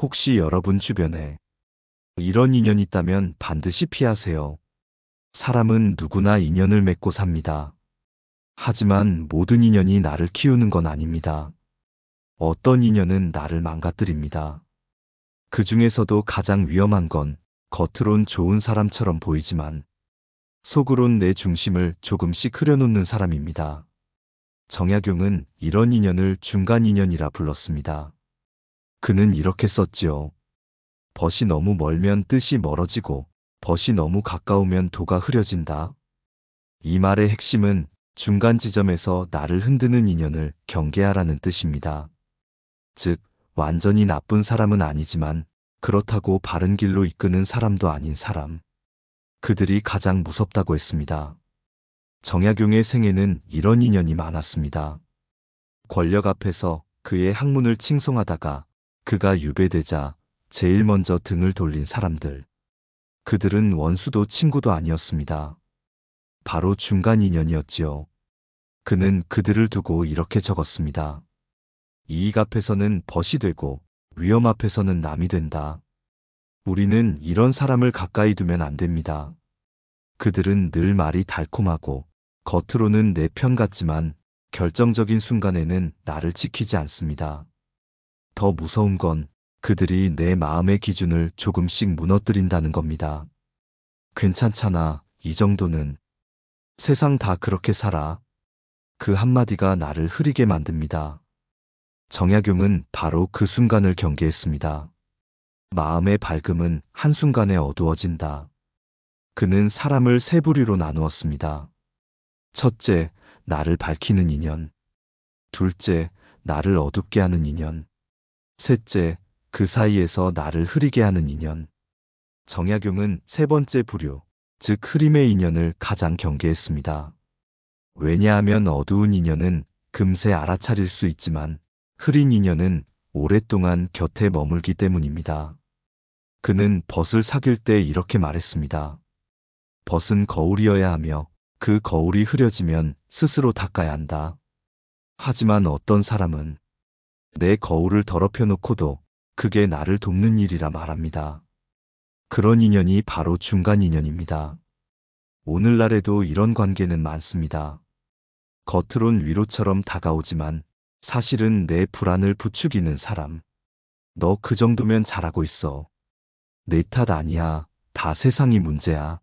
혹시 여러분 주변에 이런 인연이 있다면 반드시 피하세요. 사람은 누구나 인연을 맺고 삽니다. 하지만 모든 인연이 나를 키우는 건 아닙니다. 어떤 인연은 나를 망가뜨립니다. 그 중에서도 가장 위험한 건 겉으론 좋은 사람처럼 보이지만 속으론 내 중심을 조금씩 흐려놓는 사람입니다. 정약용은 이런 인연을 중간 인연이라 불렀습니다. 그는 이렇게 썼지요. 벗이 너무 멀면 뜻이 멀어지고 벗이 너무 가까우면 도가 흐려진다. 이 말의 핵심은 중간 지점에서 나를 흔드는 인연을 경계하라는 뜻입니다. 즉, 완전히 나쁜 사람은 아니지만 그렇다고 바른 길로 이끄는 사람도 아닌 사람. 그들이 가장 무섭다고 했습니다. 정약용의 생에는 이런 인연이 많았습니다. 권력 앞에서 그의 학문을 칭송하다가 그가 유배되자 제일 먼저 등을 돌린 사람들. 그들은 원수도 친구도 아니었습니다. 바로 중간 인연이었지요. 그는 그들을 두고 이렇게 적었습니다. 이익 앞에서는 벗이 되고 위험 앞에서는 남이 된다. 우리는 이런 사람을 가까이 두면 안 됩니다. 그들은 늘 말이 달콤하고 겉으로는 내 편 같지만 결정적인 순간에는 나를 지키지 않습니다. 더 무서운 건 그들이 내 마음의 기준을 조금씩 무너뜨린다는 겁니다. 괜찮잖아, 이 정도는. 세상 다 그렇게 살아. 그 한마디가 나를 흐리게 만듭니다. 정약용은 바로 그 순간을 경계했습니다. 마음의 밝음은 한순간에 어두워진다. 그는 사람을 세 부류로 나누었습니다. 첫째, 나를 밝히는 인연. 둘째, 나를 어둡게 하는 인연. 셋째, 그 사이에서 나를 흐리게 하는 인연. 정약용은 세 번째 부류, 즉 흐림의 인연을 가장 경계했습니다. 왜냐하면 어두운 인연은 금세 알아차릴 수 있지만 흐린 인연은 오랫동안 곁에 머물기 때문입니다. 그는 벗을 사귈 때 이렇게 말했습니다. 벗은 거울이어야 하며 그 거울이 흐려지면 스스로 닦아야 한다. 하지만 어떤 사람은 내 거울을 더럽혀 놓고도 그게 나를 돕는 일이라 말합니다. 그런 인연이 바로 중간 인연입니다. 오늘날에도 이런 관계는 많습니다. 겉으론 위로처럼 다가오지만 사실은 내 불안을 부추기는 사람. 너 그 정도면 잘하고 있어. 내 탓 아니야. 다 세상이 문제야.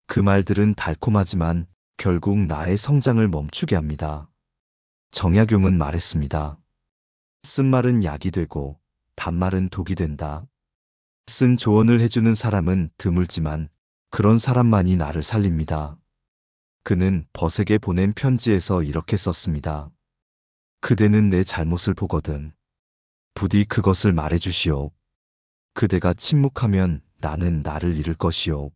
그 말들은 달콤하지만 결국 나의 성장을 멈추게 합니다. 정약용은 말했습니다. 쓴 말은 약이 되고 단말은 독이 된다. 쓴 조언을 해주는 사람은 드물지만 그런 사람만이 나를 살립니다. 그는 벗에게 보낸 편지에서 이렇게 썼습니다. 그대는 내 잘못을 보거든. 부디 그것을 말해주시오. 그대가 침묵하면 나는 나를 잃을 것이오.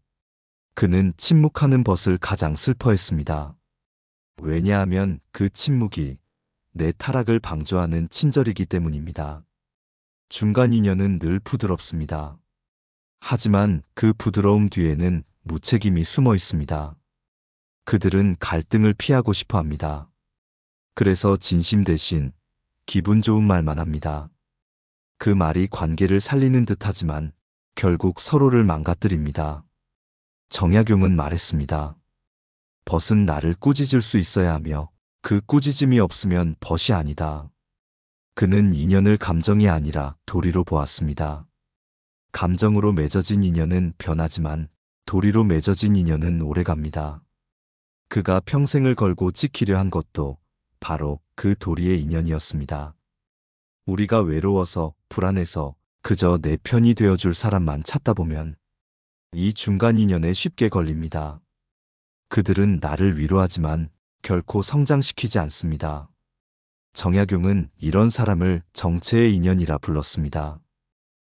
그는 침묵하는 벗을 가장 슬퍼했습니다. 왜냐하면 그 침묵이 내 타락을 방조하는 친절이기 때문입니다. 중간 인연은 늘 부드럽습니다. 하지만 그 부드러움 뒤에는 무책임이 숨어 있습니다. 그들은 갈등을 피하고 싶어 합니다. 그래서 진심 대신 기분 좋은 말만 합니다. 그 말이 관계를 살리는 듯하지만 결국 서로를 망가뜨립니다. 정약용은 말했습니다. 벗은 나를 꾸짖을 수 있어야 하며 그 꾸짖음이 없으면 벗이 아니다. 그는 인연을 감정이 아니라 도리로 보았습니다. 감정으로 맺어진 인연은 변하지만 도리로 맺어진 인연은 오래갑니다. 그가 평생을 걸고 지키려 한 것도 바로 그 도리의 인연이었습니다. 우리가 외로워서 불안해서 그저 내 편이 되어줄 사람만 찾다 보면 이 중간 인연에 쉽게 걸립니다. 그들은 나를 위로하지만 결코 성장시키지 않습니다. 정약용은 이런 사람을 정체의 인연이라 불렀습니다.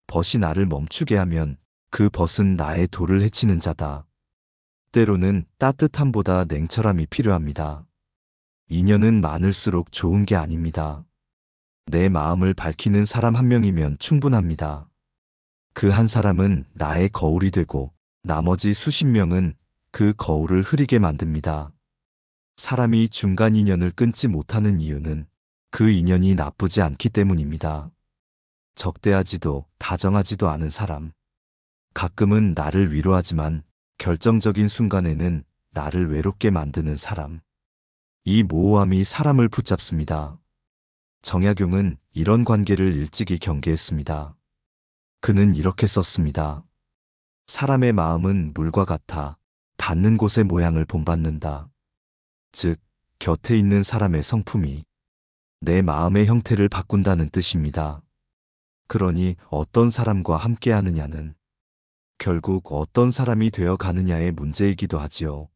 벗이 나를 멈추게 하면 그 벗은 나의 도를 해치는 자다. 때로는 따뜻함보다 냉철함이 필요합니다. 인연은 많을수록 좋은 게 아닙니다. 내 마음을 밝히는 사람 한 명이면 충분합니다. 그 한 사람은 나의 거울이 되고 나머지 수십 명은 그 거울을 흐리게 만듭니다. 사람이 중간 인연을 끊지 못하는 이유는 그 인연이 나쁘지 않기 때문입니다. 적대하지도 다정하지도 않은 사람. 가끔은 나를 위로하지만 결정적인 순간에는 나를 외롭게 만드는 사람. 이 모호함이 사람을 붙잡습니다. 정약용은 이런 관계를 일찍이 경계했습니다. 그는 이렇게 썼습니다. 사람의 마음은 물과 같아 닿는 곳의 모양을 본받는다. 즉, 곁에 있는 사람의 성품이 내 마음의 형태를 바꾼다는 뜻입니다. 그러니 어떤 사람과 함께 하느냐는 결국 어떤 사람이 되어 가느냐의 문제이기도 하지요.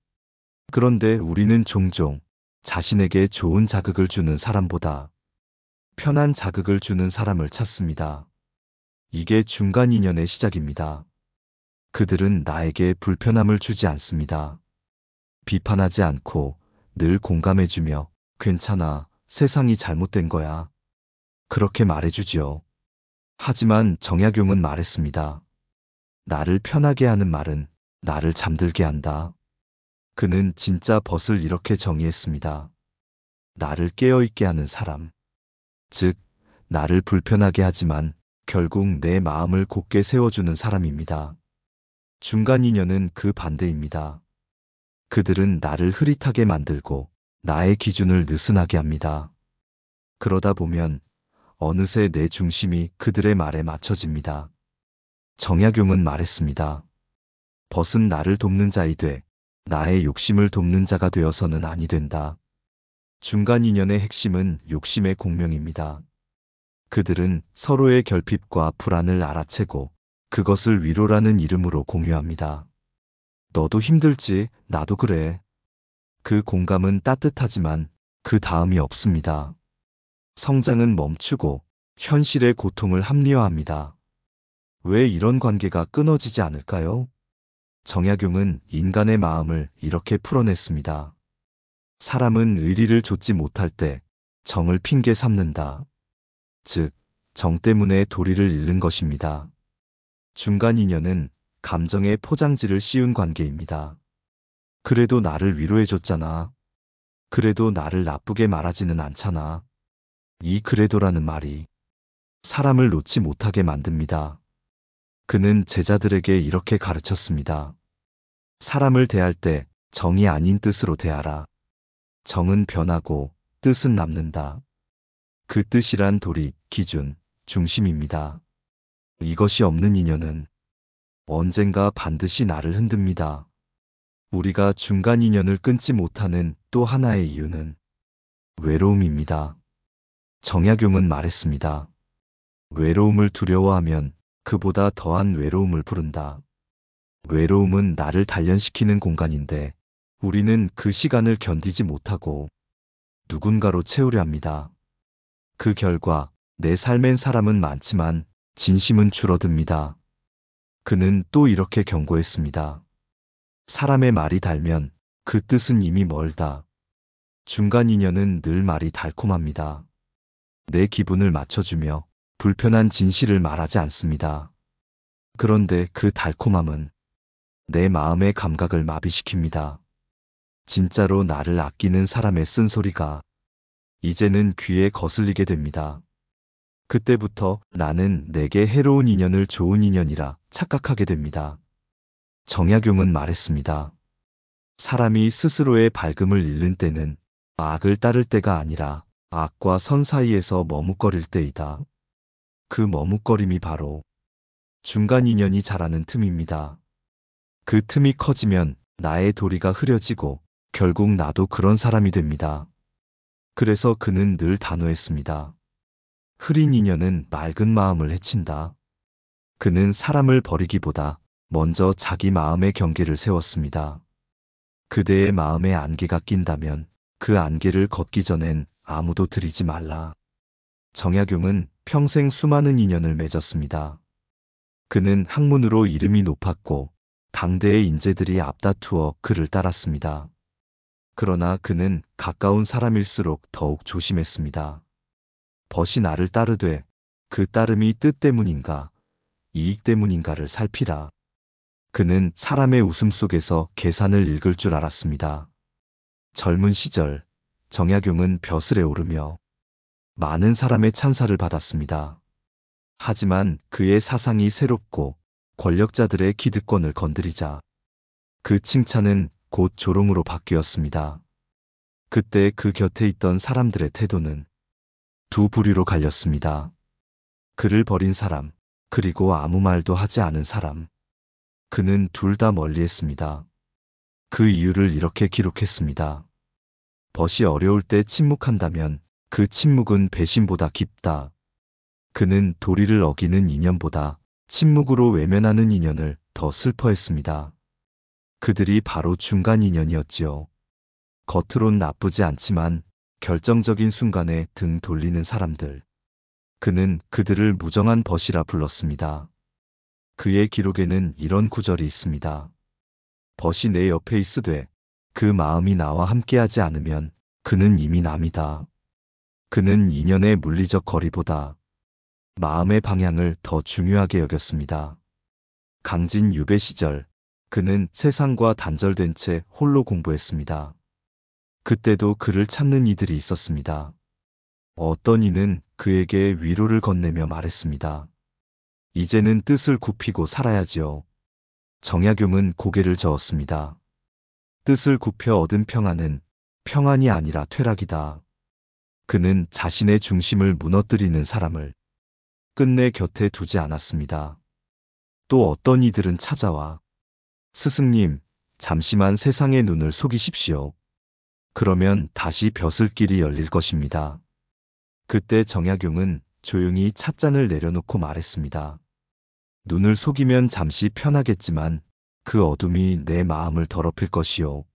그런데 우리는 종종 자신에게 좋은 자극을 주는 사람보다 편한 자극을 주는 사람을 찾습니다. 이게 중간 인연의 시작입니다. 그들은 나에게 불편함을 주지 않습니다. 비판하지 않고 늘 공감해주며 괜찮아, 세상이 잘못된 거야. 그렇게 말해주지요. 하지만 정약용은 말했습니다. 나를 편하게 하는 말은 나를 잠들게 한다. 그는 진짜 벗을 이렇게 정의했습니다. 나를 깨어있게 하는 사람. 즉, 나를 불편하게 하지만 결국 내 마음을 곧게 세워주는 사람입니다. 중간 인연은 그 반대입니다. 그들은 나를 흐릿하게 만들고 나의 기준을 느슨하게 합니다. 그러다 보면 어느새 내 중심이 그들의 말에 맞춰집니다. 정약용은 말했습니다. 벗은 나를 돕는 자이되 나의 욕심을 돕는 자가 되어서는 아니 된다. 중간 인연의 핵심은 욕심의 공명입니다. 그들은 서로의 결핍과 불안을 알아채고 그것을 위로라는 이름으로 공유합니다. 너도 힘들지, 나도 그래. 그 공감은 따뜻하지만 그 다음이 없습니다. 성장은 멈추고 현실의 고통을 합리화합니다. 왜 이런 관계가 끊어지지 않을까요? 정약용은 인간의 마음을 이렇게 풀어냈습니다. 사람은 의리를 좇지 못할 때 정을 핑계 삼는다. 즉, 정 때문에 도리를 잃는 것입니다. 중간 인연은 감정의 포장지를 씌운 관계입니다. 그래도 나를 위로해줬잖아. 그래도 나를 나쁘게 말하지는 않잖아. 이 그래도라는 말이 사람을 놓지 못하게 만듭니다. 그는 제자들에게 이렇게 가르쳤습니다. 사람을 대할 때 정이 아닌 뜻으로 대하라. 정은 변하고 뜻은 남는다. 그 뜻이란 도리, 기준, 중심입니다. 이것이 없는 인연은 언젠가 반드시 나를 흔듭니다. 우리가 중간 인연을 끊지 못하는 또 하나의 이유는 외로움입니다. 정약용은 말했습니다. 외로움을 두려워하면 그보다 더한 외로움을 부른다. 외로움은 나를 단련시키는 공간인데 우리는 그 시간을 견디지 못하고 누군가로 채우려 합니다. 그 결과 내 삶엔 사람은 많지만 진심은 줄어듭니다. 그는 또 이렇게 경고했습니다. 사람의 말이 달면 그 뜻은 이미 멀다. 중간 인연은 늘 말이 달콤합니다. 내 기분을 맞춰주며 불편한 진실을 말하지 않습니다. 그런데 그 달콤함은 내 마음의 감각을 마비시킵니다. 진짜로 나를 아끼는 사람의 쓴소리가 이제는 귀에 거슬리게 됩니다. 그때부터 나는 내게 해로운 인연을 좋은 인연이라 착각하게 됩니다. 정약용은 말했습니다. 사람이 스스로의 밝음을 잃는 때는 악을 따를 때가 아니라 악과 선 사이에서 머뭇거릴 때이다. 그 머뭇거림이 바로 중간 인연이 자라는 틈입니다. 그 틈이 커지면 나의 도리가 흐려지고 결국 나도 그런 사람이 됩니다. 그래서 그는 늘 단호했습니다. 흐린 인연은 맑은 마음을 해친다. 그는 사람을 버리기보다 먼저 자기 마음의 경계를 세웠습니다. 그대의 마음에 안개가 낀다면 그 안개를 걷기 전엔 아무도 들이지 말라. 정약용은 평생 수많은 인연을 맺었습니다. 그는 학문으로 이름이 높았고 당대의 인재들이 앞다투어 그를 따랐습니다. 그러나 그는 가까운 사람일수록 더욱 조심했습니다. 벗이 나를 따르되 그 따름이 뜻 때문인가 이익 때문인가를 살피라. 그는 사람의 웃음 속에서 계산을 읽을 줄 알았습니다. 젊은 시절 정약용은 벼슬에 오르며 많은 사람의 찬사를 받았습니다. 하지만 그의 사상이 새롭고 권력자들의 기득권을 건드리자 그 칭찬은 곧 조롱으로 바뀌었습니다. 그때 그 곁에 있던 사람들의 태도는 두 부류로 갈렸습니다. 그를 버린 사람, 그리고 아무 말도 하지 않은 사람. 그는 둘 다 멀리했습니다. 그 이유를 이렇게 기록했습니다. 벗이 어려울 때 침묵한다면 그 침묵은 배신보다 깊다. 그는 도리를 어기는 인연보다 침묵으로 외면하는 인연을 더 슬퍼했습니다. 그들이 바로 중간 인연이었지요. 겉으론 나쁘지 않지만 결정적인 순간에 등 돌리는 사람들. 그는 그들을 무정한 벗이라 불렀습니다. 그의 기록에는 이런 구절이 있습니다. 벗이 내 옆에 있으되 그 마음이 나와 함께하지 않으면 그는 이미 남이다. 그는 인연의 물리적 거리보다 마음의 방향을 더 중요하게 여겼습니다. 강진 유배 시절 그는 세상과 단절된 채 홀로 공부했습니다. 그때도 그를 찾는 이들이 있었습니다. 어떤 이는 그에게 위로를 건네며 말했습니다. 이제는 뜻을 굽히고 살아야지요. 정약용은 고개를 저었습니다. 뜻을 굽혀 얻은 평안은 평안이 아니라 퇴락이다. 그는 자신의 중심을 무너뜨리는 사람을 끝내 곁에 두지 않았습니다. 또 어떤 이들은 찾아와 스승님, 잠시만 세상의 눈을 속이십시오. 그러면 다시 벼슬길이 열릴 것입니다. 그때 정약용은 조용히 찻잔을 내려놓고 말했습니다. 눈을 속이면 잠시 편하겠지만 그 어둠이 내 마음을 더럽힐 것이요.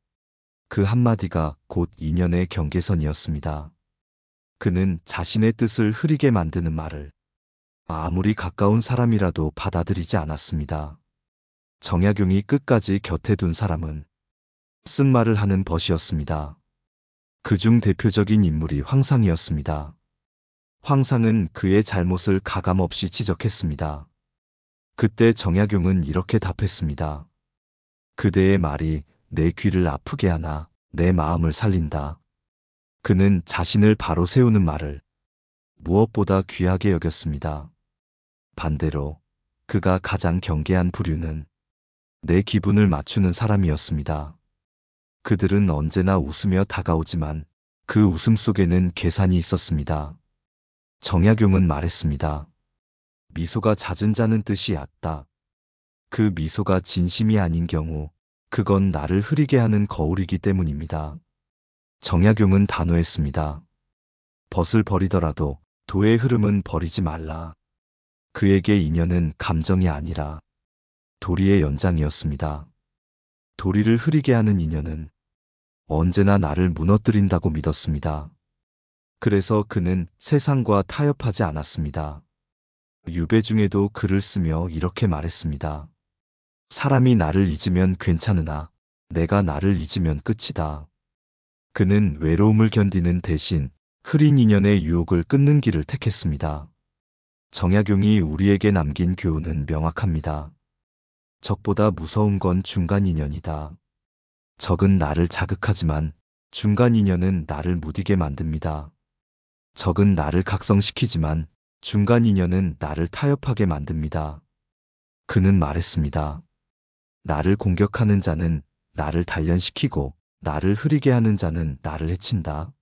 그 한마디가 곧 인연의 경계선이었습니다. 그는 자신의 뜻을 흐리게 만드는 말을 아무리 가까운 사람이라도 받아들이지 않았습니다. 정약용이 끝까지 곁에 둔 사람은 쓴말을 하는 벗이었습니다. 그중 대표적인 인물이 황상이었습니다. 황상은 그의 잘못을 가감없이 지적했습니다. 그때 정약용은 이렇게 답했습니다. 그대의 말이 내 귀를 아프게 하나 내 마음을 살린다. 그는 자신을 바로 세우는 말을 무엇보다 귀하게 여겼습니다. 반대로 그가 가장 경계한 부류는 내 기분을 맞추는 사람이었습니다. 그들은 언제나 웃으며 다가오지만 그 웃음 속에는 계산이 있었습니다. 정약용은 말했습니다. 미소가 잦은 자는 뜻이 얕다. 그 미소가 진심이 아닌 경우 그건 나를 흐리게 하는 거울이기 때문입니다. 정약용은 단호했습니다. 벗을 버리더라도 도의 흐름은 버리지 말라. 그에게 인연은 감정이 아니라 도리의 연장이었습니다. 도리를 흐리게 하는 인연은 언제나 나를 무너뜨린다고 믿었습니다. 그래서 그는 세상과 타협하지 않았습니다. 유배 중에도 글을 쓰며 이렇게 말했습니다. 사람이 나를 잊으면 괜찮으나 내가 나를 잊으면 끝이다. 그는 외로움을 견디는 대신 흐린 인연의 유혹을 끊는 길을 택했습니다. 정약용이 우리에게 남긴 교훈은 명확합니다. 적보다 무서운 건 중간 인연이다. 적은 나를 자극하지만 중간 인연은 나를 무디게 만듭니다. 적은 나를 각성시키지만 중간 인연은 나를 타협하게 만듭니다. 그는 말했습니다. 나를 공격하는 자는 나를 단련시키고 나를 흐리게 하는 자는 나를 해친다.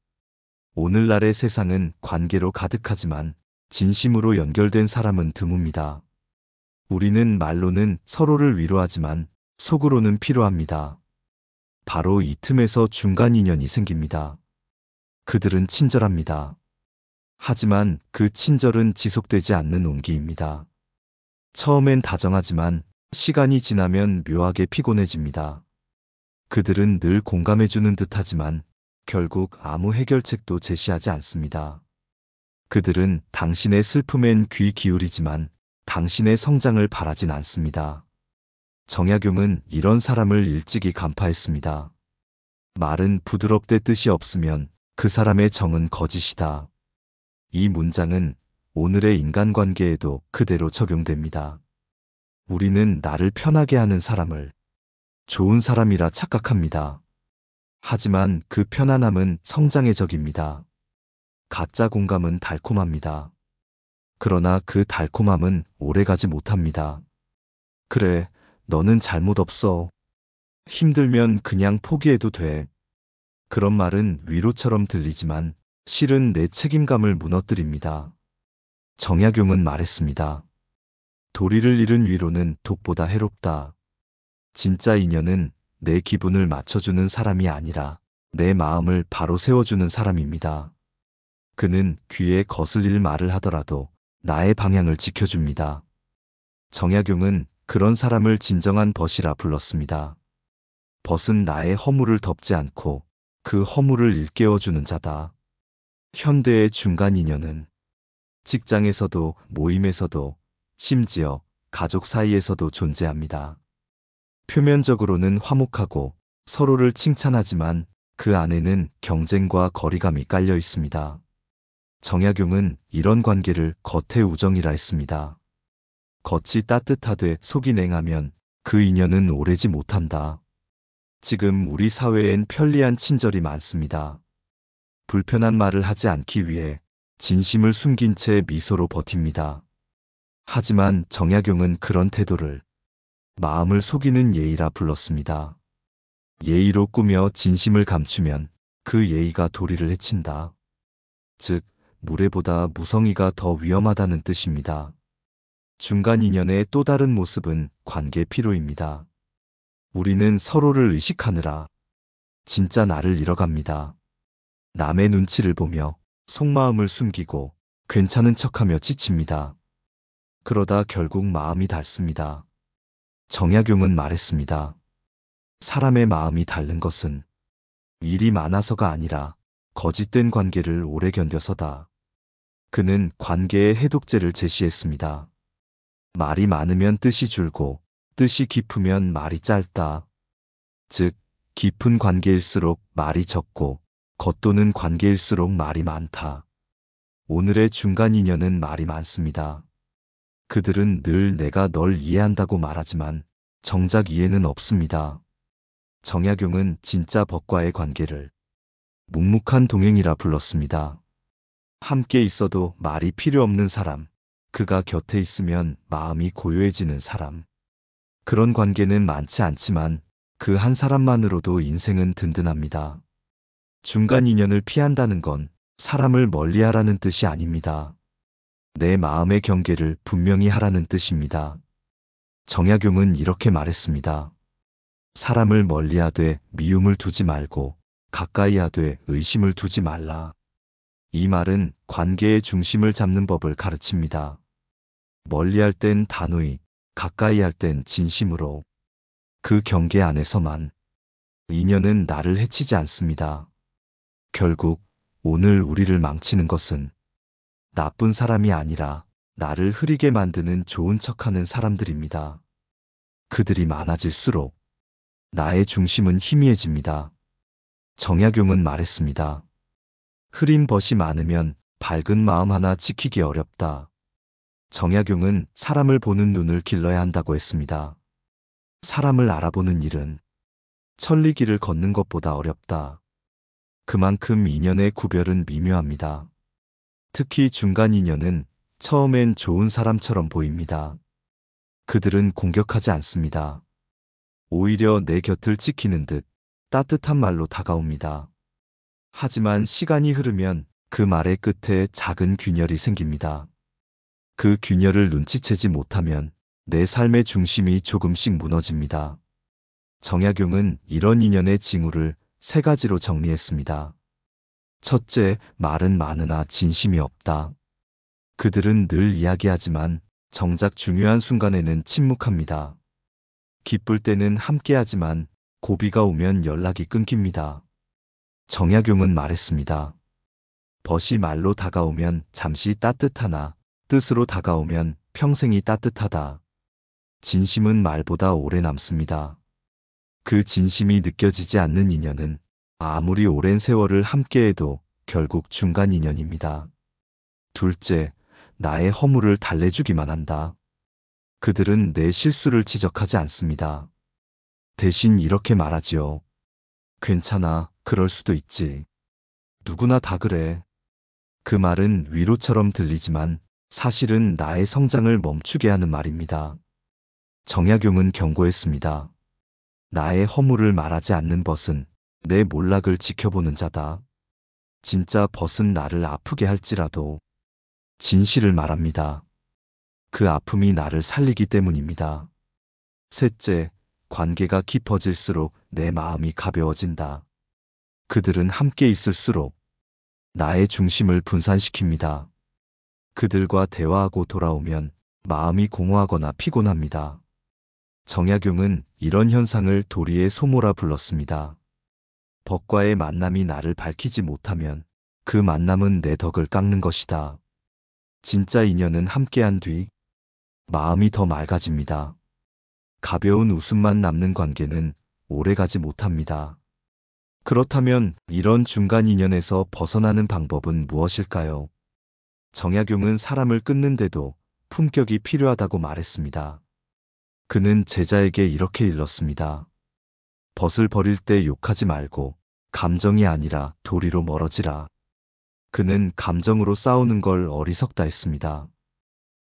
오늘날의 세상은 관계로 가득하지만 진심으로 연결된 사람은 드뭅니다. 우리는 말로는 서로를 위로하지만 속으로는 필요합니다. 바로 이 틈에서 중간 인연이 생깁니다. 그들은 친절합니다. 하지만 그 친절은 지속되지 않는 온기입니다. 처음엔 다정하지만 시간이 지나면 묘하게 피곤해집니다. 그들은 늘 공감해주는 듯하지만 결국 아무 해결책도 제시하지 않습니다. 그들은 당신의 슬픔엔 귀 기울이지만 당신의 성장을 바라진 않습니다. 정약용은 이런 사람을 일찍이 간파했습니다. 말은 부드럽되 뜻이 없으면 그 사람의 정은 거짓이다. 이 문장은 오늘의 인간관계에도 그대로 적용됩니다. 우리는 나를 편하게 하는 사람을 좋은 사람이라 착각합니다. 하지만 그 편안함은 성장의 적입니다. 가짜 공감은 달콤합니다. 그러나 그 달콤함은 오래가지 못합니다. 그래, 너는 잘못 없어. 힘들면 그냥 포기해도 돼. 그런 말은 위로처럼 들리지만 실은 내 책임감을 무너뜨립니다. 정약용은 말했습니다. 도리를 잃은 위로는 독보다 해롭다. 진짜 인연은 내 기분을 맞춰주는 사람이 아니라 내 마음을 바로 세워주는 사람입니다. 그는 귀에 거슬릴 말을 하더라도 나의 방향을 지켜줍니다. 정약용은 그런 사람을 진정한 벗이라 불렀습니다. 벗은 나의 허물을 덮지 않고 그 허물을 일깨워주는 자다. 현대의 중간 인연은 직장에서도 모임에서도 심지어 가족 사이에서도 존재합니다. 표면적으로는 화목하고 서로를 칭찬하지만 그 안에는 경쟁과 거리감이 깔려 있습니다. 정약용은 이런 관계를 겉의 우정이라 했습니다. 겉이 따뜻하되 속이 냉하면 그 인연은 오래지 못한다. 지금 우리 사회엔 편리한 친절이 많습니다. 불편한 말을 하지 않기 위해 진심을 숨긴 채 미소로 버팁니다. 하지만 정약용은 그런 태도를 마음을 속이는 예의라 불렀습니다. 예의로 꾸며 진심을 감추면 그 예의가 도리를 해친다. 즉, 무례보다 무성의가 더 위험하다는 뜻입니다. 중간 인연의 또 다른 모습은 관계 피로입니다. 우리는 서로를 의식하느라 진짜 나를 잃어갑니다. 남의 눈치를 보며 속마음을 숨기고 괜찮은 척하며 지칩니다. 그러다 결국 마음이 닳습니다. 정약용은 말했습니다. 사람의 마음이 닳는 것은 일이 많아서가 아니라 거짓된 관계를 오래 견뎌서다. 그는 관계의 해독제를 제시했습니다. 말이 많으면 뜻이 줄고 뜻이 깊으면 말이 짧다. 즉, 깊은 관계일수록 말이 적고 겉도는 관계일수록 말이 많다. 오늘의 중간 인연은 말이 많습니다. 그들은 늘 내가 널 이해한다고 말하지만 정작 이해는 없습니다. 정약용은 진짜 벗과의 관계를 묵묵한 동행이라 불렀습니다. 함께 있어도 말이 필요 없는 사람, 그가 곁에 있으면 마음이 고요해지는 사람. 그런 관계는 많지 않지만 그 한 사람만으로도 인생은 든든합니다. 중간 인연을 피한다는 건 사람을 멀리하라는 뜻이 아닙니다. 내 마음의 경계를 분명히 하라는 뜻입니다. 정약용은 이렇게 말했습니다. 사람을 멀리하되 미움을 두지 말고 가까이 하되 의심을 두지 말라. 이 말은 관계의 중심을 잡는 법을 가르칩니다. 멀리할 땐 단호히, 가까이 할 땐 진심으로. 그 경계 안에서만 인연은 나를 해치지 않습니다. 결국 오늘 우리를 망치는 것은 나쁜 사람이 아니라 나를 흐리게 만드는 좋은 척하는 사람들입니다. 그들이 많아질수록 나의 중심은 희미해집니다. 정약용은 말했습니다. 흐린 벗이 많으면 밝은 마음 하나 지키기 어렵다. 정약용은 사람을 보는 눈을 길러야 한다고 했습니다. 사람을 알아보는 일은 천리길을 걷는 것보다 어렵다. 그만큼 인연의 구별은 미묘합니다. 특히 중간 인연은 처음엔 좋은 사람처럼 보입니다. 그들은 공격하지 않습니다. 오히려 내 곁을 지키는 듯 따뜻한 말로 다가옵니다. 하지만 시간이 흐르면 그 말의 끝에 작은 균열이 생깁니다. 그 균열을 눈치채지 못하면 내 삶의 중심이 조금씩 무너집니다. 정약용은 이런 인연의 징후를 3가지로 정리했습니다. 첫째, 말은 많으나 진심이 없다. 그들은 늘 이야기하지만 정작 중요한 순간에는 침묵합니다. 기쁠 때는 함께하지만 고비가 오면 연락이 끊깁니다. 정약용은 말했습니다. 벗이 말로 다가오면 잠시 따뜻하나 뜻으로 다가오면 평생이 따뜻하다. 진심은 말보다 오래 남습니다. 그 진심이 느껴지지 않는 인연은 아무리 오랜 세월을 함께해도 결국 중간 인연입니다. 둘째, 나의 허물을 달래주기만 한다. 그들은 내 실수를 지적하지 않습니다. 대신 이렇게 말하지요. 괜찮아, 그럴 수도 있지. 누구나 다 그래. 그 말은 위로처럼 들리지만 사실은 나의 성장을 멈추게 하는 말입니다. 정약용은 경고했습니다. 나의 허물을 말하지 않는 벗은 내 몰락을 지켜보는 자다. 진짜 벗은 나를 아프게 할지라도 진실을 말합니다. 그 아픔이 나를 살리기 때문입니다. 셋째, 관계가 깊어질수록 내 마음이 가벼워진다. 그들은 함께 있을수록 나의 중심을 분산시킵니다. 그들과 대화하고 돌아오면 마음이 공허하거나 피곤합니다. 정약용은 이런 현상을 도리의 소모라 불렀습니다. 벗과의 만남이 나를 밝히지 못하면 그 만남은 내 덕을 깎는 것이다. 진짜 인연은 함께한 뒤 마음이 더 맑아집니다. 가벼운 웃음만 남는 관계는 오래가지 못합니다. 그렇다면 이런 중간 인연에서 벗어나는 방법은 무엇일까요? 정약용은 사람을 끊는데도 품격이 필요하다고 말했습니다. 그는 제자에게 이렇게 일렀습니다. 벗을 버릴 때 욕하지 말고 감정이 아니라 도리로 멀어지라. 그는 감정으로 싸우는 걸 어리석다 했습니다.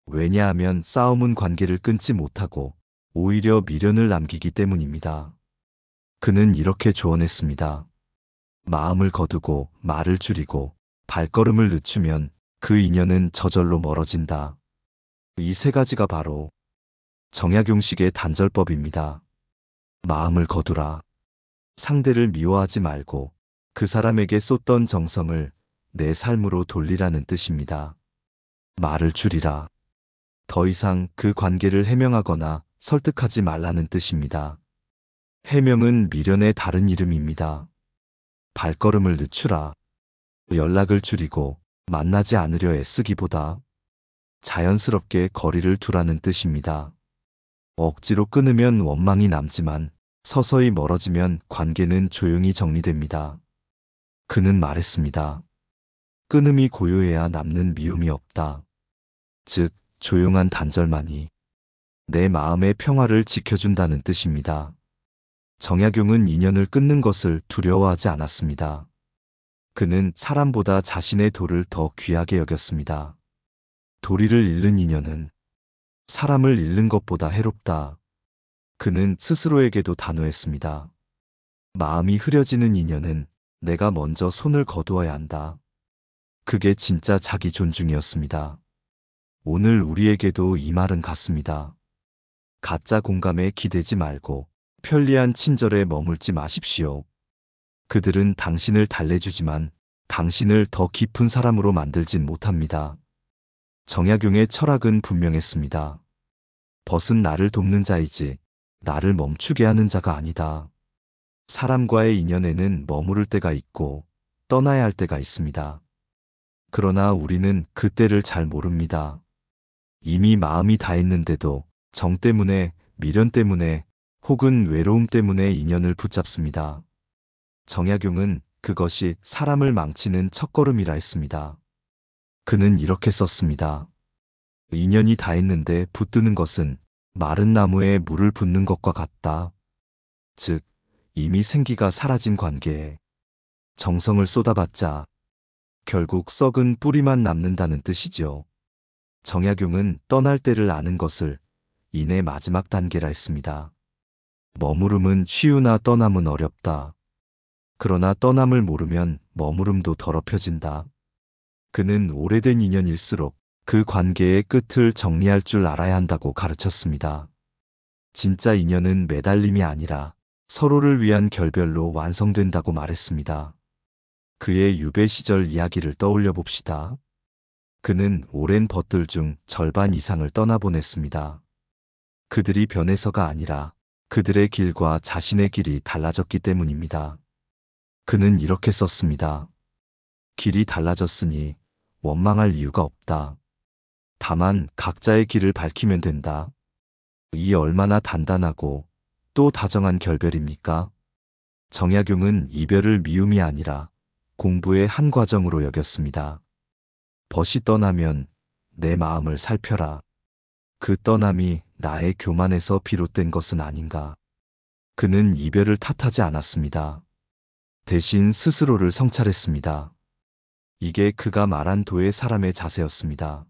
왜냐하면 싸움은 관계를 끊지 못하고 오히려 미련을 남기기 때문입니다. 그는 이렇게 조언했습니다. 마음을 거두고 말을 줄이고 발걸음을 늦추면 그 인연은 저절로 멀어진다. 이 세 가지가 바로 정약용식의 단절법입니다. 마음을 거두라. 상대를 미워하지 말고 그 사람에게 쏟던 정성을 내 삶으로 돌리라는 뜻입니다. 말을 줄이라. 더 이상 그 관계를 해명하거나 설득하지 말라는 뜻입니다. 해명은 미련의 다른 이름입니다. 발걸음을 늦추라. 연락을 줄이고 만나지 않으려 애쓰기보다 자연스럽게 거리를 두라는 뜻입니다. 억지로 끊으면 원망이 남지만 서서히 멀어지면 관계는 조용히 정리됩니다. 그는 말했습니다. 끊음이 고요해야 남는 미움이 없다. 즉, 조용한 단절만이 내 마음의 평화를 지켜준다는 뜻입니다. 정약용은 인연을 끊는 것을 두려워하지 않았습니다. 그는 사람보다 자신의 도를 더 귀하게 여겼습니다. 도리를 잃는 인연은 사람을 잃는 것보다 해롭다. 그는 스스로에게도 단호했습니다. 마음이 흐려지는 인연은 내가 먼저 손을 거두어야 한다. 그게 진짜 자기 존중이었습니다. 오늘 우리에게도 이 말은 같습니다. 가짜 공감에 기대지 말고 편리한 친절에 머물지 마십시오. 그들은 당신을 달래주지만 당신을 더 깊은 사람으로 만들진 못합니다. 정약용의 철학은 분명했습니다. 벗은 나를 돕는 자이지 나를 멈추게 하는 자가 아니다. 사람과의 인연에는 머무를 때가 있고 떠나야 할 때가 있습니다. 그러나 우리는 그 때를 잘 모릅니다. 이미 마음이 다했는데도 정 때문에, 미련 때문에, 혹은 외로움 때문에 인연을 붙잡습니다. 정약용은 그것이 사람을 망치는 첫걸음이라 했습니다. 그는 이렇게 썼습니다. 인연이 다했는데 붙드는 것은 마른 나무에 물을 붓는 것과 같다. 즉, 이미 생기가 사라진 관계에 정성을 쏟아봤자 결국 썩은 뿌리만 남는다는 뜻이죠. 정약용은 떠날 때를 아는 것을 인의 마지막 단계라 했습니다. 머무름은 쉬우나 떠남은 어렵다. 그러나 떠남을 모르면 머무름도 더럽혀진다. 그는 오래된 인연일수록 그 관계의 끝을 정리할 줄 알아야 한다고 가르쳤습니다. 진짜 인연은 매달림이 아니라 서로를 위한 결별로 완성된다고 말했습니다. 그의 유배 시절 이야기를 떠올려 봅시다. 그는 오랜 벗들 중 절반 이상을 떠나보냈습니다. 그들이 변해서가 아니라 그들의 길과 자신의 길이 달라졌기 때문입니다. 그는 이렇게 썼습니다. 길이 달라졌으니 원망할 이유가 없다. 다만 각자의 길을 밝히면 된다. 이 얼마나 단단하고 또 다정한 결별입니까? 정약용은 이별을 미움이 아니라 공부의 한 과정으로 여겼습니다. 벗이 떠나면 내 마음을 살펴라. 그 떠남이 나의 교만에서 비롯된 것은 아닌가. 그는 이별을 탓하지 않았습니다. 대신 스스로를 성찰했습니다. 이게 그가 말한 도의 사람의 자세였습니다.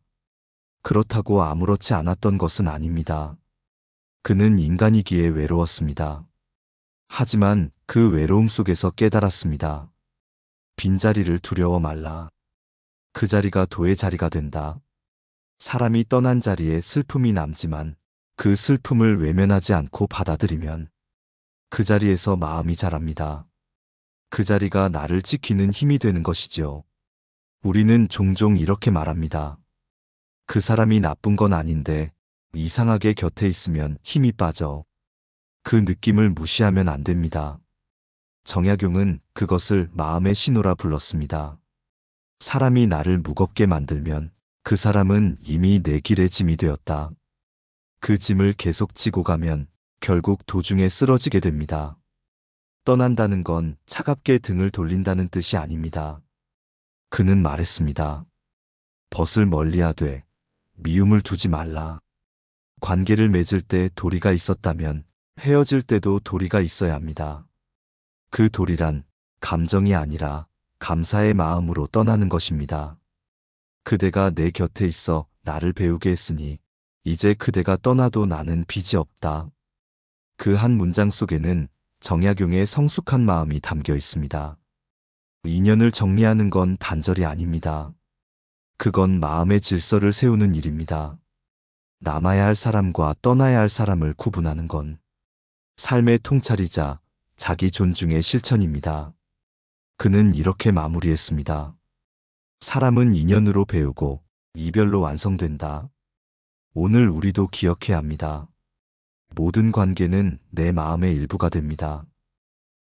그렇다고 아무렇지 않았던 것은 아닙니다. 그는 인간이기에 외로웠습니다. 하지만 그 외로움 속에서 깨달았습니다. 빈자리를 두려워 말라. 그 자리가 도의 자리가 된다. 사람이 떠난 자리에 슬픔이 남지만 그 슬픔을 외면하지 않고 받아들이면 그 자리에서 마음이 자랍니다. 그 자리가 나를 지키는 힘이 되는 것이지요. 우리는 종종 이렇게 말합니다. 그 사람이 나쁜 건 아닌데 이상하게 곁에 있으면 힘이 빠져. 그 느낌을 무시하면 안 됩니다. 정약용은 그것을 마음의 신호라 불렀습니다. 사람이 나를 무겁게 만들면 그 사람은 이미 내 길의 짐이 되었다. 그 짐을 계속 지고 가면 결국 도중에 쓰러지게 됩니다. 떠난다는 건 차갑게 등을 돌린다는 뜻이 아닙니다. 그는 말했습니다. 벗을 멀리하되 미움을 두지 말라. 관계를 맺을 때 도리가 있었다면 헤어질 때도 도리가 있어야 합니다. 그 도리란 감정이 아니라 감사의 마음으로 떠나는 것입니다. 그대가 내 곁에 있어 나를 배우게 했으니 이제 그대가 떠나도 나는 빚이 없다. 그 한 문장 속에는 정약용의 성숙한 마음이 담겨 있습니다. 인연을 정리하는 건 단절이 아닙니다. 그건 마음의 질서를 세우는 일입니다. 남아야 할 사람과 떠나야 할 사람을 구분하는 건 삶의 통찰이자 자기 존중의 실천입니다. 그는 이렇게 마무리했습니다. 사람은 인연으로 배우고 이별로 완성된다. 오늘 우리도 기억해야 합니다. 모든 관계는 내 마음의 일부가 됩니다.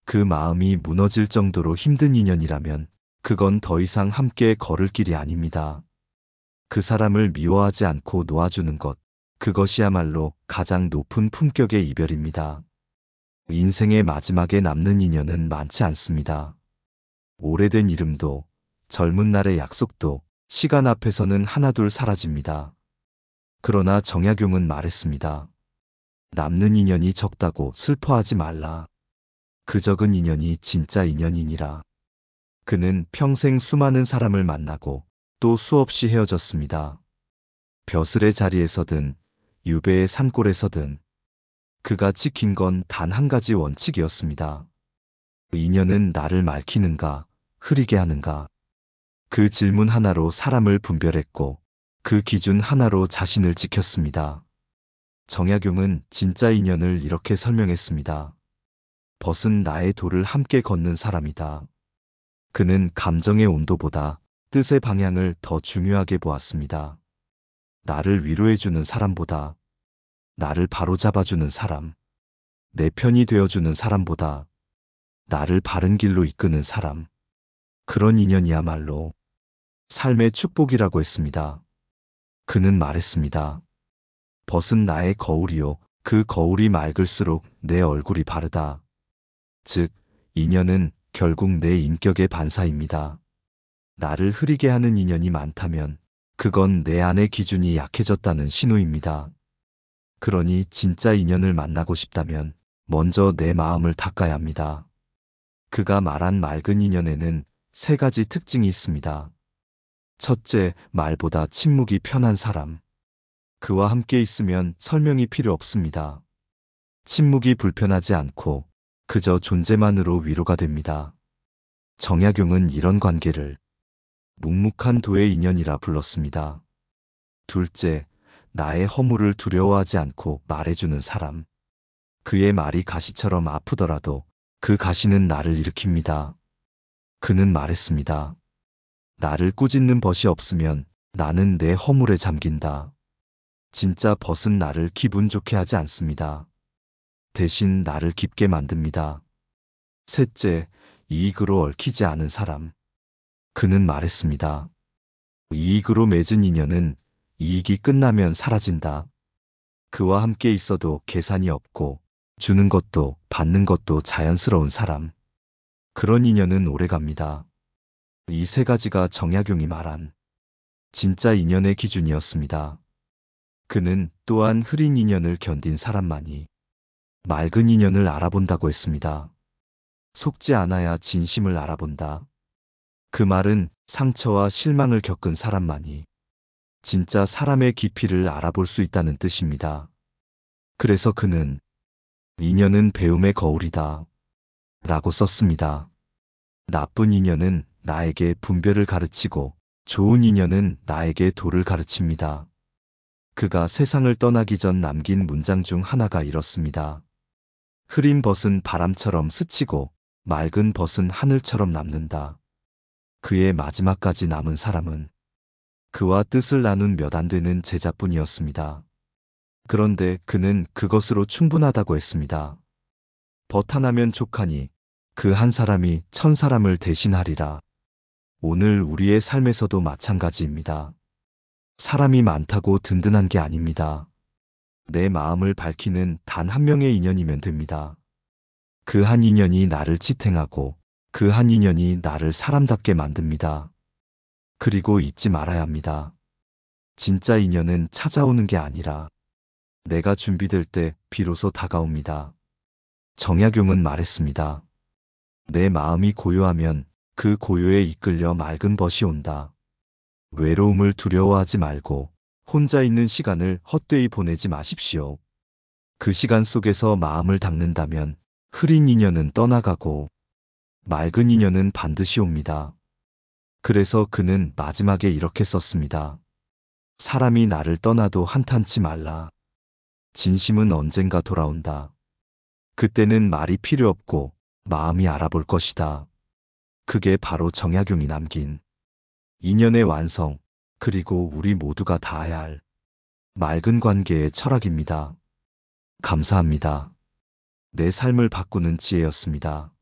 그 마음이 무너질 정도로 힘든 인연이라면 그건 더 이상 함께 걸을 길이 아닙니다. 그 사람을 미워하지 않고 놓아주는 것, 그것이야말로 가장 높은 품격의 이별입니다. 인생의 마지막에 남는 인연은 많지 않습니다. 오래된 이름도 젊은 날의 약속도 시간 앞에서는 하나둘 사라집니다. 그러나 정약용은 말했습니다. 남는 인연이 적다고 슬퍼하지 말라. 그 적은 인연이 진짜 인연이니라. 그는 평생 수많은 사람을 만나고 또 수없이 헤어졌습니다. 벼슬의 자리에서든 유배의 산골에서든 그가 지킨 건 단 한 가지 원칙이었습니다. 인연은 나를 맑히는가, 흐리게 하는가. 그 질문 하나로 사람을 분별했고 그 기준 하나로 자신을 지켰습니다. 정약용은 진짜 인연을 이렇게 설명했습니다. 벗은 나의 도를 함께 걷는 사람이다. 그는 감정의 온도보다 뜻의 방향을 더 중요하게 보았습니다. 나를 위로해주는 사람보다, 나를 바로잡아주는 사람, 내 편이 되어주는 사람보다 나를 바른 길로 이끄는 사람. 그런 인연이야말로 삶의 축복이라고 했습니다. 그는 말했습니다. 벗은 나의 거울이요. 그 거울이 맑을수록 내 얼굴이 바르다. 즉, 인연은 결국 내 인격의 반사입니다. 나를 흐리게 하는 인연이 많다면 그건 내 안의 기준이 약해졌다는 신호입니다. 그러니 진짜 인연을 만나고 싶다면 먼저 내 마음을 닦아야 합니다. 그가 말한 맑은 인연에는 세 가지 특징이 있습니다. 첫째, 말보다 침묵이 편한 사람. 그와 함께 있으면 설명이 필요 없습니다. 침묵이 불편하지 않고 그저 존재만으로 위로가 됩니다. 정약용은 이런 관계를 묵묵한 도의 인연이라 불렀습니다. 둘째, 나의 허물을 두려워하지 않고 말해주는 사람. 그의 말이 가시처럼 아프더라도 그 가시는 나를 일으킵니다. 그는 말했습니다. 나를 꾸짖는 벗이 없으면 나는 내 허물에 잠긴다. 진짜 벗은 나를 기분 좋게 하지 않습니다. 대신 나를 깊게 만듭니다. 셋째, 이익으로 얽히지 않은 사람. 그는 말했습니다. 이익으로 맺은 인연은 이익이 끝나면 사라진다. 그와 함께 있어도 계산이 없고 주는 것도 받는 것도 자연스러운 사람. 그런 인연은 오래갑니다. 이 세 가지가 정약용이 말한 진짜 인연의 기준이었습니다. 그는 또한 흐린 인연을 견딘 사람만이 맑은 인연을 알아본다고 했습니다. 속지 않아야 진심을 알아본다. 그 말은 상처와 실망을 겪은 사람만이 진짜 사람의 깊이를 알아볼 수 있다는 뜻입니다. 그래서 그는 인연은 배움의 거울이다 라고 썼습니다. 나쁜 인연은 나에게 분별을 가르치고 좋은 인연은 나에게 도를 가르칩니다. 그가 세상을 떠나기 전 남긴 문장 중 하나가 이렇습니다. 흐린 벗은 바람처럼 스치고 맑은 벗은 하늘처럼 남는다. 그의 마지막까지 남은 사람은 그와 뜻을 나눈 몇 안 되는 제자뿐이었습니다. 그런데 그는 그것으로 충분하다고 했습니다. 벗 하나면 족하니 그 한 사람이 천 사람을 대신하리라. 오늘 우리의 삶에서도 마찬가지입니다. 사람이 많다고 든든한 게 아닙니다. 내 마음을 밝히는 단 한 명의 인연이면 됩니다. 그 한 인연이 나를 지탱하고 그 한 인연이 나를 사람답게 만듭니다. 그리고 잊지 말아야 합니다. 진짜 인연은 찾아오는 게 아니라 내가 준비될 때 비로소 다가옵니다. 정약용은 말했습니다. 내 마음이 고요하면 그 고요에 이끌려 맑은 벗이 온다. 외로움을 두려워하지 말고 혼자 있는 시간을 헛되이 보내지 마십시오. 그 시간 속에서 마음을 닦는다면 흐린 인연은 떠나가고 맑은 인연은 반드시 옵니다. 그래서 그는 마지막에 이렇게 썼습니다. 사람이 나를 떠나도 한탄치 말라. 진심은 언젠가 돌아온다. 그때는 말이 필요 없고 마음이 알아볼 것이다. 그게 바로 정약용이 남긴 인연의 완성, 그리고 우리 모두가 닿아야 할 맑은 관계의 철학입니다. 감사합니다. 내 삶을 바꾸는 지혜였습니다.